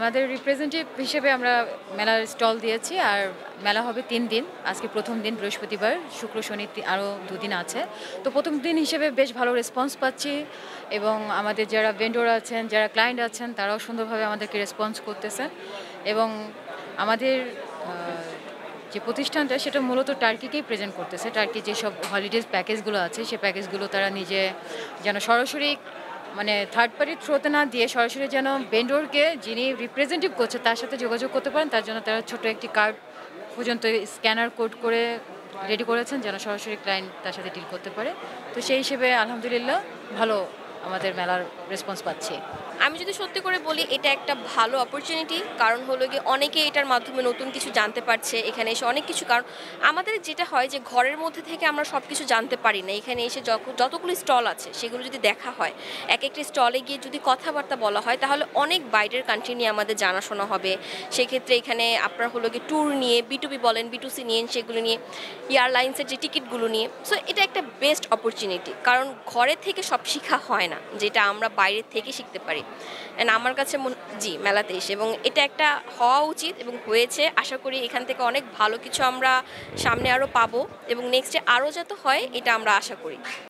আমাদের রিপ্রেজেন্টেটিভ হিসেবে আমরা মেলার স্টল দিয়েছি। আর মেলা হবে ৩ দিন। আজকে ১ম দিন বৃহস্পতিবার, শুক্র, শনি আরও ২ দিন আছে। তো ১ম দিন হিসেবে বেশ ভালো রেসপন্স পাচ্ছি এবং আমাদের যারা ভেন্ডর আছেন, যারা ক্লায়েন্ট আছেন তারাও সুন্দরভাবে আমাদেরকে রেসপন্স করতেছেন এবং আমাদের আ যে প্রতিষ্ঠানটা সেটা মূলত টার্কিকেই প্রেজেন্ট করতেছে। টার্কির যেসব হলিডেজ প্যাকেজগুলো আছে সে প্যাকেজগুলো তারা নিজে যেন সরাসরি মানে থার্ড পার্টির থ্রোতে না দিয়ে সরাসরি যেন ভেন্ডরকে যিনি রিপ্রেজেন্টেটিভ করছে তার সাথে যোগাযোগ করতে পারেন, তার জন্য তারা ছোট একটি কার্ড পর্যন্ত স্ক্যানার কোড করে রেডি করেছেন যেন সরাসরি ক্লায়েন্ট তার সাথে ডিল করতে পারে। তো সেই হিসেবে আলহামদুলিল্লাহ ভালো আমাদের মেলার রেসপন্স পাচ্ছি। আমি যদি সত্যি করে বলি এটা একটা ভালো অপরচুনিটি, কারণ হলো গিয়ে অনেকে এটার মাধ্যমে নতুন কিছু জানতে পারছে এখানে এসে অনেক কিছু। কারণ আমাদের যেটা হয় যে ঘরের মধ্যে থেকে আমরা সব কিছু জানতে পারি না, এখানে এসে যতগুলো স্টল আছে সেগুলো যদি দেখা হয়, এক একটা স্টলে গিয়ে যদি কথাবার্তা বলা হয় তাহলে অনেক বাইরের কান্ট্রি নিয়ে আমাদের জানাশোনা হবে। সেক্ষেত্রে এখানে আপনার হলো গিয়ে ট্যুর নিয়ে B2B বলেন B2C নিয়ে সেগুলো নিয়ে, এয়ারলাইন্সের যে টিকিটগুলো নিয়ে। সো এটা একটা বেস্ট অপরচুনিটি, কারণ ঘরে থেকে সব শেখা হয় না যেটা আমরা বাইরের থেকে শিখতে পারি। অ্যান্ড আমার কাছে জি মেলাতে এসে এবং এটা একটা হওয়া উচিত এবং হয়েছে। আশা করি এখান থেকে অনেক ভালো কিছু আমরা সামনে আরও পাবো এবং নেক্সটে আরও যাতে হয় এটা আমরা আশা করি।